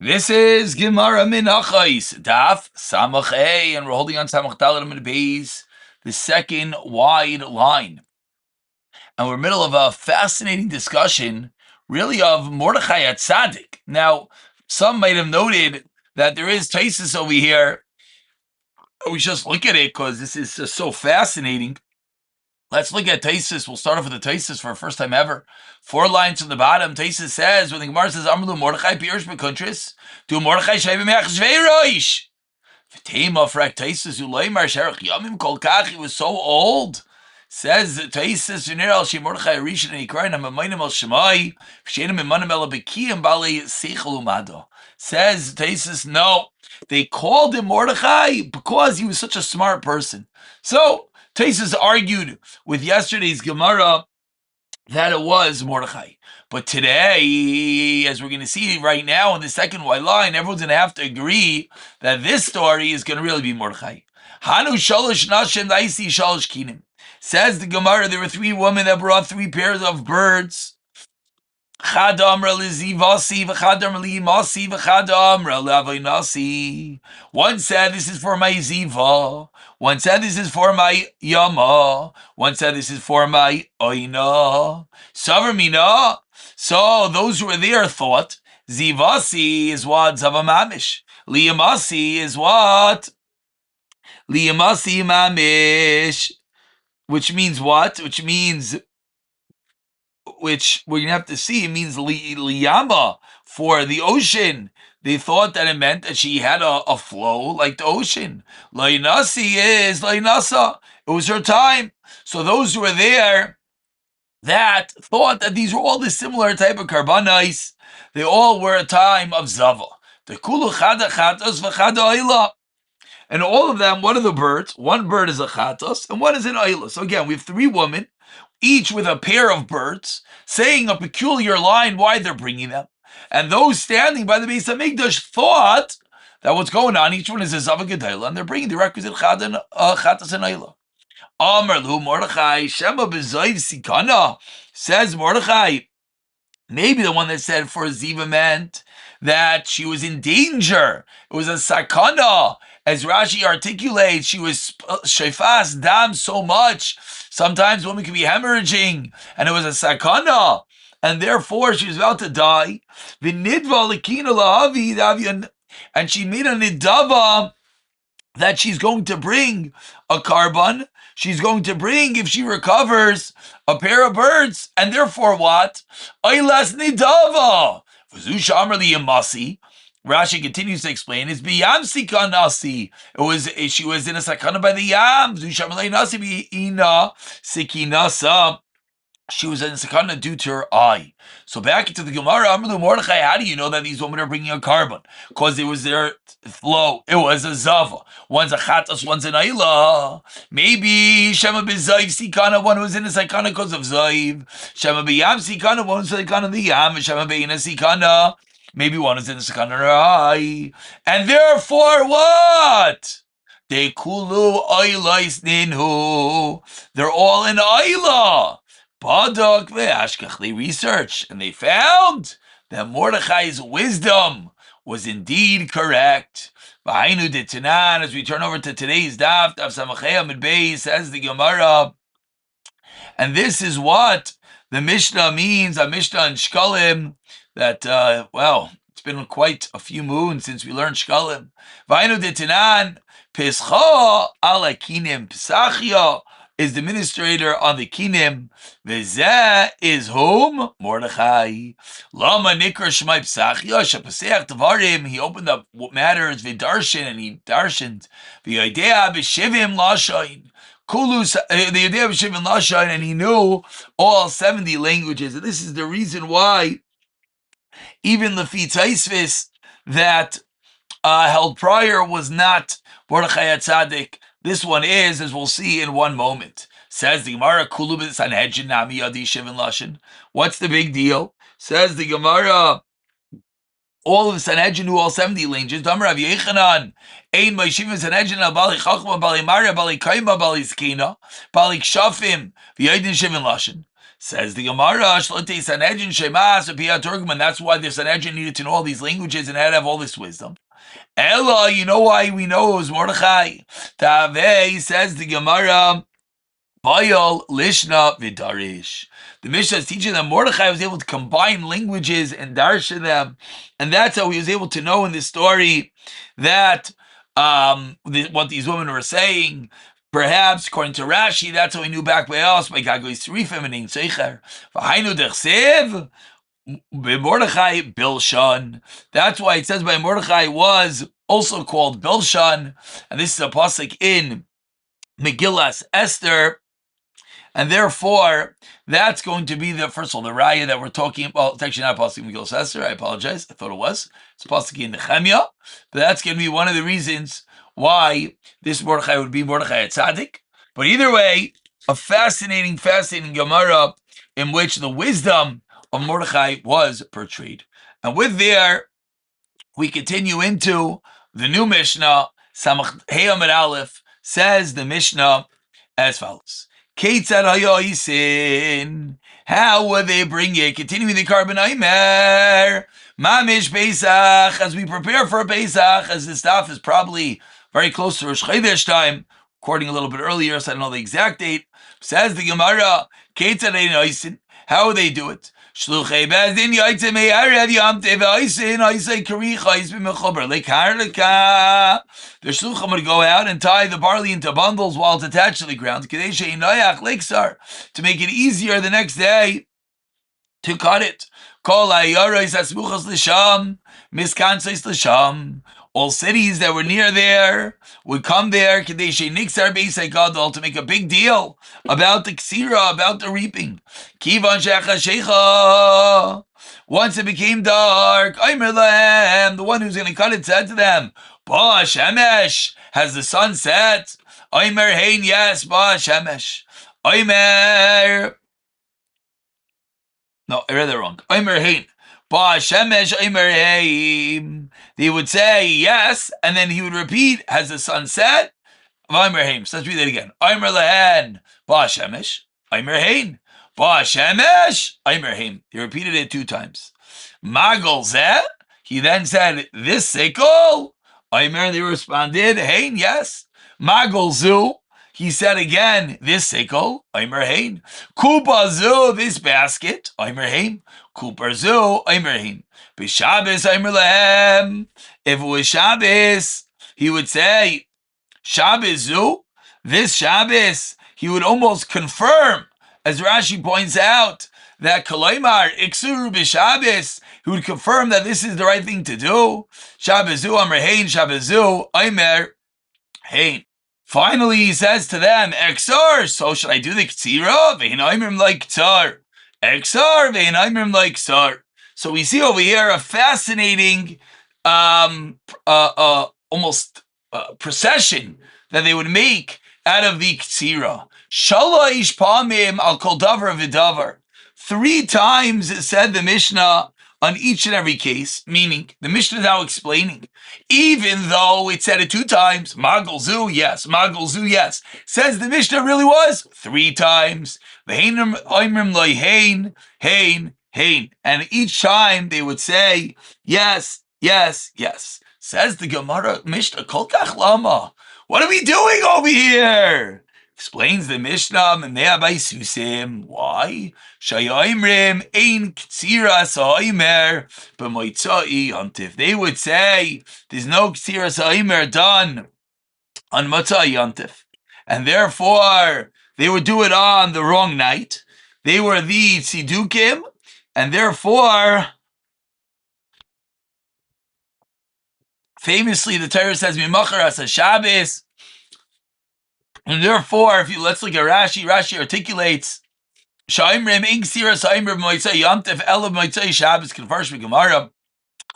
This is Gemara Menachos Daf Samach A, and we're holding on Samach Dalet Amud Beis, the second wide line, and we're in the middle of a fascinating discussion, really, of Mordechai at Tzaddik. Now, some might have noted that there is Taisus over here. We just look at it because this is just so fascinating. Let's look at Taisus. We'll start off with the Taisus for the first time ever. 4 lines from the bottom. Taisus says, when the Gemara says, Amru Mordechai Pirush Bekuntris, do Mordechai Shei B'Meach Shvei Roish. V'teima Frak Taisus Uleimar Sherach Yamim Kol Kach. He was so old. Says Taisus, V'nir Al Shei Mordechai Rishon, and he cried, Hamamayim Al Shemai, V'shenim Emanim El Bekiyim Balei Seichel Umado. Says Taisus, no. They called him Mordechai because he was such a smart person. So, Taisus argued with yesterday's Gemara that it was Mordechai. But today, as we're going to see right now in the second white line, everyone's going to have to agree that this story is going to really be Mordechai. Hanu shalosh nashim daisi shalosh kinim. Says the Gemara, there were 3 women that brought 3 pairs of birds. Chad amra lizivasi, v'chad amra liimasi, v'chad amra le'avaynasi. One said, this is for my ziva. One said, this is for my yama. One said, this is for my oina. Savar mina. So those who were there thought, zivasi is what? Zava mamish. Liimasi is what? Liimasi mamish. Which means what? Which we're going to have to see, it means liyama, for the ocean. They thought that it meant that she had a flow like the ocean. Lainasi is lainasa. It was her time. So those who were there that thought that these were all the similar type of karbanais, they all were a time of zava. The kulu chada chatos v'chada oila. And all of them, what are the birds? One bird is a chatos and one is an oila. So again, we have 3 women, each with a pair of birds, saying a peculiar line why they're bringing them. And those standing by the Beis HaMikdash thought that what's going on, each one is a Zava Gedayla, and they're bringing the requisite Chatas and Ayla. Amar Lu Mordechai, Shema B'Zayv Sikana, says Mordechai, maybe the one that said for Ziva meant that she was in danger. It was a sakana. As Rashi articulates, she was shefas dam so much. Sometimes women can be hemorrhaging, and it was a sakana, and therefore she was about to die. V'nidva lekina lahavi, and she made a nidava that she's going to bring a carbon. She's going to bring, if she recovers, a pair of birds, and therefore what? Oylas nidava. V'zusha amar liyamasi. Rashi continues to explain, it's biyam sikanasi. She was in a sakana by the yam. Zusha amalei nasi bi'ina sikinasa. She was in a sakana due to her eye. So back into the Gemara, Amru Mordechai, how do you know that these women are bringing a carbon? Because it was their flow. It was a zava. One's a chatas, one's an ayla. Maybe Shema b'zayv sikana, one was in a sakana because of zayv. Shema b'yam sikana, one was in a sakana the yam. Shema b'ina sikana, maybe one is in the sakana her eye. And therefore what? They kulu ayla isninhu. They're all in ayla. Badak ve'ashkach, they researched and they found that Mordechai's wisdom was indeed correct. V'hainu d'tanan, as we turn over to today's daf Samachei Amud Beis, says the Gemara, and this is what the Mishnah means, a Mishnah in Shkalim, that, it's been quite a few moons since we learned Shkalim. V'hainu d'tanan, Pescha ala kinim Pesachia, is the administrator on the kinim. V'zeh is whom? Mordechai. Lama nikra shmai psachya shepaseach tavarim. He opened up matters v'darshan, and he darshaned. V'yodea b'shivim lashain. Kulus the yodea b'shivim lashain, and he knew all 70 languages. And this is the reason why even the Taisvis that held prior was not Mordechai Tzaddik. This one is, as we'll see in one moment. Says the Gemara, Kulu b'Sanhedrin nami yadi shivin lashon. What's the big deal? Says the Gemara, all of the Sanhedrin knew all 70 languages. Damar Rav Yechanan, ein ma'ishivim Sanhedrin al bali chachma, bali marya, bali kaima, bali zkina, bali kshafim, v'yadin shivin lashon. Says the Gemara, Shlotei Sanhedrin Shemas Piyat Turkman. That's why the Sanhedrin needed to know all these languages and had to have all this wisdom. Ella, you know why we know it was Mordechai? Taveh, says the Gemara, Vayal Lishna Vidarish. The Mishnah is teaching that Mordechai was able to combine languages and darshan them, and that's how he was able to know in this story that what these women were saying. Perhaps, according to Rashi, that's how he knew back by us, by Gagoy Srifim and Ein Seicher. V'hainu dechsev, Mordechai Bilshan. That's why it says by Mordechai was also called Bilshan, and this is a pasuk in Megillas Esther. And therefore, that's going to be the first of all, the raya that we're talking about. Well, it's actually not Pasuk Megillah Esther. I apologize. I thought it was. It's Pasuk in Nehemiah. But that's going to be one of the reasons why this Mordechai would be Mordechai Tzaddik. But either way, a fascinating Gemara in which the wisdom of Mordechai was portrayed. And with there, we continue into the new Mishnah. Samach Hey Amid Aleph says the Mishnah as follows. How would they bring it? Continuing the carbon Aimer. Mamish Pesach, as we prepare for Pesach, as this stuff is probably very close to Rosh Chodesh time, according a little bit earlier, so I don't know the exact date. Says the Gemara, how would they do it? Shluchei Bezdin Yotzei Me'arev Yom Tov Oisin Oisei Karicha Ois B'Mechober Lekarleka. The shluchim would go out and tie the barley into bundles while it's attached to the ground, Kedei She'inoyach Leksar, to make it easier the next day to cut it. Kol Hayoros Hasmuchos L'Sham Miskansos L'Sham. All cities that were near there would come there to make a big deal about the ksira, about the reaping. Once it became dark, the one who's going to cut it said to them, Ba Shemesh, has the sun set? Omer Hein, yes, Ba Shemesh. Omer, no, I read that wrong. Omer Hein. Ba Shemesh Omer Hein. He would say yes, and then he would repeat, has the sun set? Omer Hein. So let's read that again. Omer Lehen. Ba Shemesh. Omer Hein. Ba Shemesh. Omer Hein. He repeated it 2 times. Magol Zeh. He then said, this sickle? Omer, they responded, Hein, yes. Magol Zu. He said again, this sickle, Omer Hein. Kupa Zu, this basket, Omer Hein. Kupa Zu, Omer Hein. B'Shabbos, Omer Lehem. If it was Shabbos, he would say, Shabbos Zu, this Shabbos. He would almost confirm, as Rashi points out, that Kalaimar, Iksuru B'Shabbos, he would confirm that this is the right thing to do. Shabbos Zu, Omer Hein, Shabbos Zu, Omer Hein. Finally, he says to them, Exar, so should I do the Ktsira? Ve'inaimrim like Ktsar. Exar, ve'inaimrim like Ktsar. So we see over here a fascinating, almost procession that they would make out of the Ktsira. Shalosh pamim al kol davar v'davar. 3 times it said the Mishnah on each and every case, meaning the Mishnah is now explaining, even though it said it 2 times, Magol Zu, yes, Magol Zu, yes, says the Mishnah really was 3 times, V'heinim oimrim loy hein, hein, hein, and each time they would say, yes, yes, yes. Says the Gemara, Mishnah, kol kach lama, what are we doing over here? Explains the Mishnah, Memea by Susim. Why? Shayoimrim ein ktsira sa'omer b'moitzai yontif. They would say there's no ktsira sa'omer done on motzai yontif, and therefore they would do it on the wrong night. They were the tzidukim, and therefore, famously, the Torah says Mimachar as a Shabbos. And therefore, if you let's look at Rashi, Rashi articulates Shaimrim ing sira saimrim moitzai yamtev elav moitzai Shabbos converse with Gemara.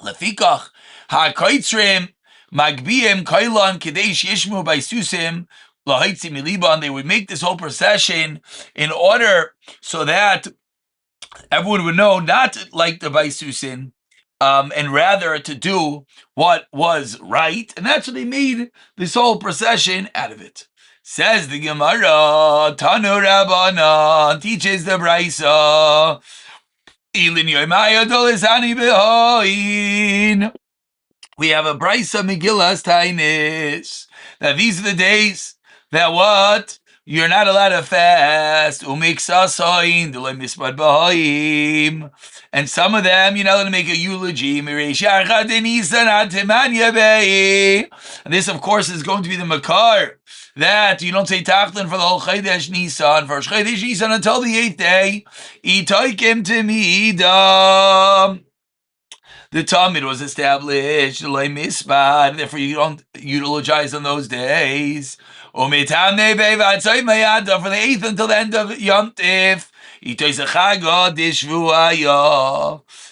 Lefikach ha'koitzrim magbiim kailan kadesh yishmu by susim lahaitzi miliban. They would make this whole procession in order so that everyone would know not like the Baisusin, and rather to do what was right. And that's what they made this whole procession out of it. Says the Gemara, Tanu Rabbanan teaches the Brisa. Ilin Yomai Adolizani Behoin. We have a Brisa Megillas Tainis. Now these are the days that what? You're not allowed to fast. Umiksasoin, Delay Mispad Bahim. And some of them, you're not allowed to make a eulogy. And this, of course, is going to be the Makar. That you don't say Tachlin for the whole Chodesh Nisan, for Chodesh Nisan until the 8th day. Itoikim to me, the Talmud was established, therefore you don't eulogize on those days. From the 8th until the end of Yom Tif.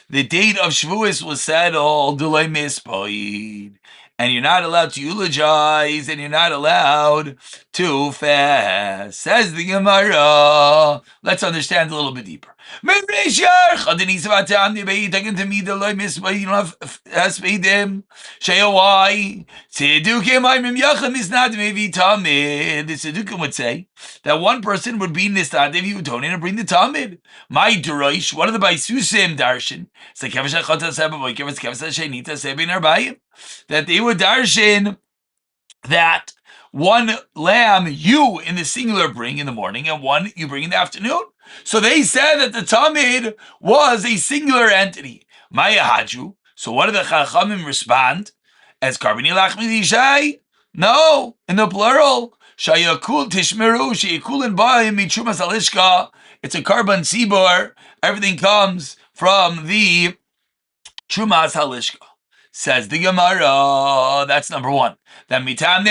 The date of Shavuos was settled, and you're not allowed to eulogize, and you're not allowed to fast. Says the Gemara. Let's understand a little bit deeper. You don't have Haspedim. Why? The Tzedukim would say that one person would be Nistadev, you would donate and bring the Talmud. My Duroish, one of the Baisusim Darshan, that they would Darshan that one lamb you in the singular bring in the morning and one you bring in the afternoon. So they said that the Talmud was a singular entity. Maya Haju. So what did the Chachamim respond? As Karbani Lachmi Dishai? No, in the plural. Shayakul Tishmeru, Shayakul and Baim, Michumas Alishka. It's a carbon sibor. Everything comes from the Chumas Halishka. Says the Gemara, that's number one. Then mitam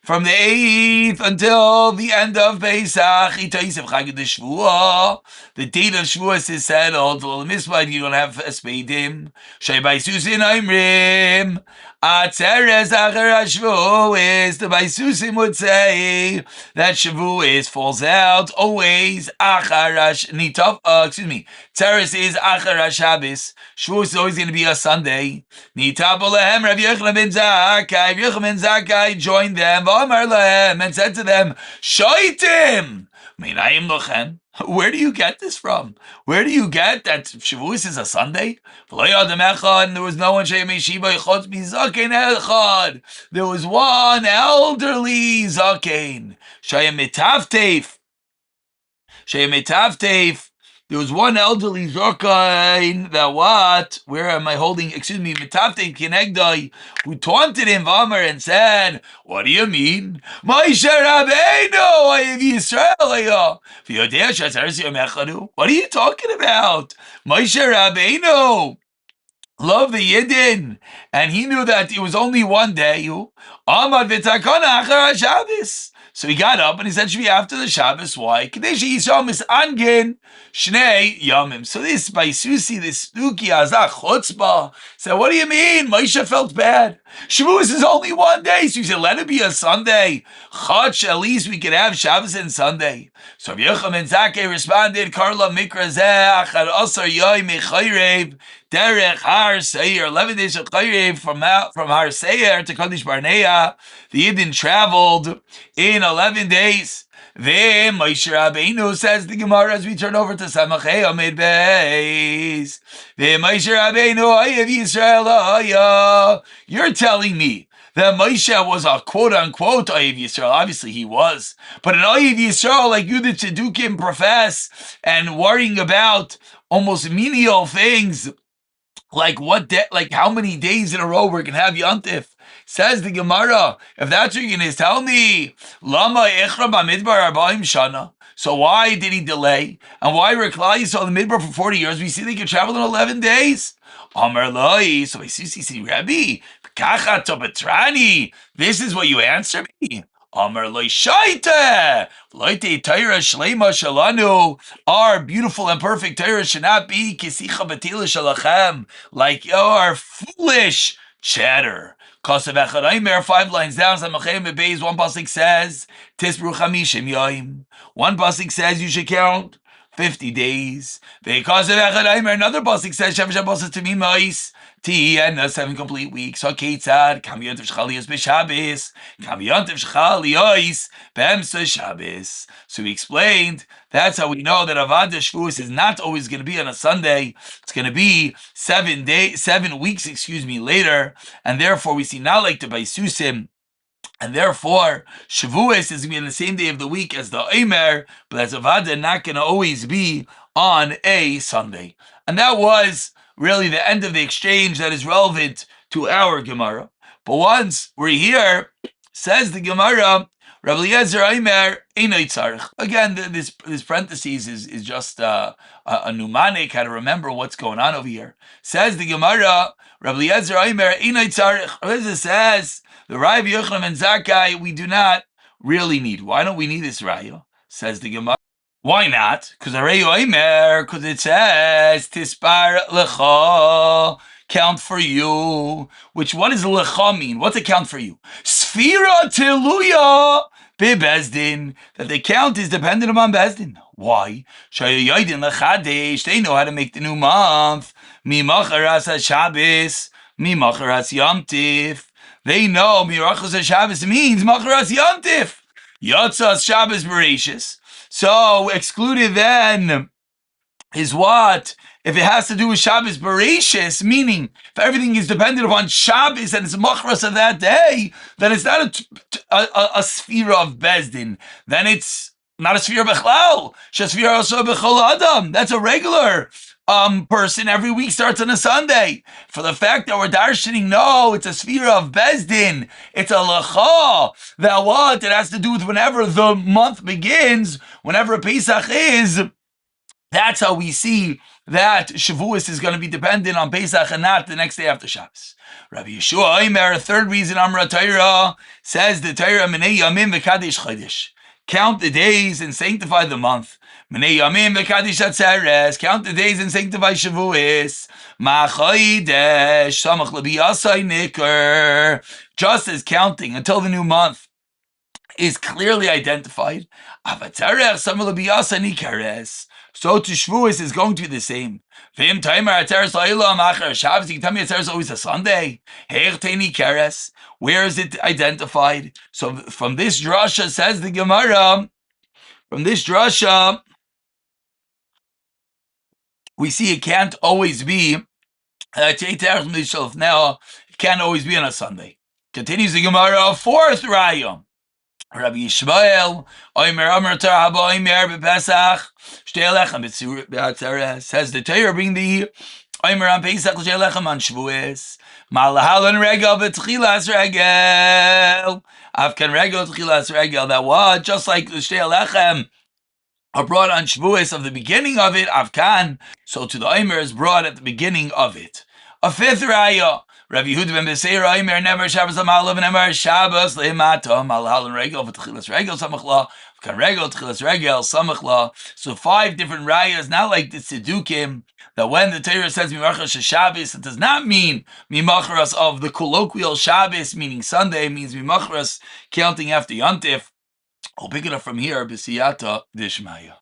from the 8th until the end of Pesach, the date of Shavuos is settled. You don't have Espedim. Sheibaisusin Imrim. Atzeres Achar Shavuos. The Baisusim would say that Shavuos falls out always Achar Teres is Achar Shabbos. Shavuos is always going to be a Sunday. Nitabolehem Rav Yochanan ben Zakkai. Rav Yochanan ben Zakkai joined them. V'amar lehem and said to them, Shoitim. Minayim lochem. Where do you get this from? Where do you get that Shavuos is a Sunday? And there was no one there was one elderly zaken. There was one elderly zaken that what? Where am I holding? Excuse me, Mitavteif Kinegdai, who taunted him, Vamar, and said, what do you mean? Moshe Rabbeinu, I have Yisrael. What are you talking about? Moshe Rabbeinu love the Yidden, and he knew that it was only one day. Amad v'takana achar Shabbos. So he got up and he said, should be after the Shabbos. Why? Kadesh Yisrael misangin shnei yamim. So this by Susi, this Stuki Azach Chutzpah, said, what do you mean? Moshe felt bad. Shavuos is only one day. So he said, let it be a Sunday. Chutz, at least we could have Shabbos and Sunday. So Rav Yochanan ben Zakkai responded, Karla mikra zeh achar asar yomi chayrev derech har seir. 11 days of chayrev from har seir to Kadesh Barnea. The Yidden traveled in 11 days. Then Moshe Rabbeinu, says the Gemara as we turn over to Samachei Amid Beis. Then Moshe Rabbeinu, Ayev Yisrael, you're telling me that Moshe was a quote-unquote Ayev Yisrael. Obviously he was. But an Ayev Yisrael like you, the Tzedukim, profess, and worrying about almost menial things, like like how many days in a row we're going to have Yontif. Says the Gemara, if that's what you're going to tell me, Lama Echra Bamidbar Arba'im Shana. So why did he delay? And why Reklai saw the Midbar for 40 years? We see they could travel in 11 days. Amar Loi. So I see, Rabbi, Kacha Tobetrani. This is what you answer me. Amar Loi Shaita. Loite Torah Shlema Shalanu. Our beautiful and perfect Torah should not be Kisicha Batila Shalachem, like your foolish chatter. Kosev Echad Aimer, 5 lines down, Samachem Beis, one pasuk says, Tisbru Chamishim Yoim. One pasuk says you should count 50 days. Because of another pasuk says Shev Shabbos to me mois. And 7 complete weeks. So Ketzad, Kam Yontif Shchalios b'Shabbos, Kam Yontif Shchalios b'Emsa Shabbos. So we explained that's how we know that Avodah Shavuos is not always going to be on a Sunday. It's going to be 7 weeks, later, and therefore we see not like the Baisusim. And therefore, Shavuos is going to be on the same day of the week as the Omer, but that's Avada not going to always be on a Sunday. And that was really the end of the exchange that is relevant to our Gemara. But once we're here, says the Gemara, Rabbi Eliezer Omer Einay Tzarich. Again, this parentheses is just a mnemonic, how to remember what's going on over here. Says the Gemara, Rabbi Eliezer Omer Einay Tzarich. Rabbi Eliezer says, the Raya Yochanan and Zakkai, we do not really need. Why don't we need this Raya? Says the Gemara. Why not? Because it says Tispar Lecha, count for you. Which what does Lecha mean? What's a count for you? Sfira Tiluya Bezdin. That the count is dependent upon Bezdin. Why? They know how to make the new month. Mimacharas Shabbos, Mimacharas Yom Tif. They know Mirachos Shabbos means Macharas Yom Tif. Yotzas Shabbos Bereshis. So excluded then is what? If it has to do with Shabbos Bereshis, meaning if everything is dependent upon Shabbos and it's Macharas of that day, then it's not a sphere of Bezdin. Then it's not a sphere of Bechlal. Shasfira also Bechol Adam. That's a regular person every week starts on a Sunday. For the fact that we're darshaning, no, it's a sphere of Bezdin. It's a lacha. That what? It has to do with whenever the month begins, whenever Pesach is. That's how we see that Shavuos is going to be dependent on Pesach and not the next day after Shabbos. Rabbi Yeshua Omer, a third reason, Amra Torah, says the Torah, Menei Yamim v'Kadesh Chodesh. Count the days and sanctify the month. Menei Yamim v'Kadesh Atzeres. Count the days and sanctify Shavuos. Ma'chodesh Samach L'Biyasai Nikar. Just as counting until the new month is clearly identified. Avatarech Samach L'Biyasai Nikares. So to Shavuos is going to be the same. V'im Taimer Atzeres La'ilam Achar Shabbos. You can tell me Atzeres is always a Sunday. He'ertei Nikares. Where is it identified? So from this drasha, says the Gemara, from this drasha, we see it can't always be, now, it can't always be on a Sunday. Continues the Gemara, fourth raya. Rabbi Yishmael, Omer Amar Torah Haba Omer B'Pesach, Shtei Lechem B'Atzeres, says the Torah bring the Omer on Pesach Shtei Lechem on Shavuos, Malahalan Regel B'Tchilas Regel, Avkan Regel Tchilas Regel, that what, just like the Shtei Lechem are brought on Shavuos of the beginning of it, Avkan, so to the Omer is brought at the beginning of it. A fifth raya, Rabbi Yehuda ben Beseira Omer never Shabbos L'Malav never Shabbos L'Mata Malhal and Regel V'Tchilas Regel Samachla V'Kan Regel Tchilas Regel Samachla. So 5 different rayas, not like the Tzedukim, that when the Torah says Mimachras Shabbos, it does not mean Mimachras of the colloquial Shabbos, meaning Sunday. It means Mimachras counting after Yontif. We'll pick it up from here, B'Siyata Dishmaya.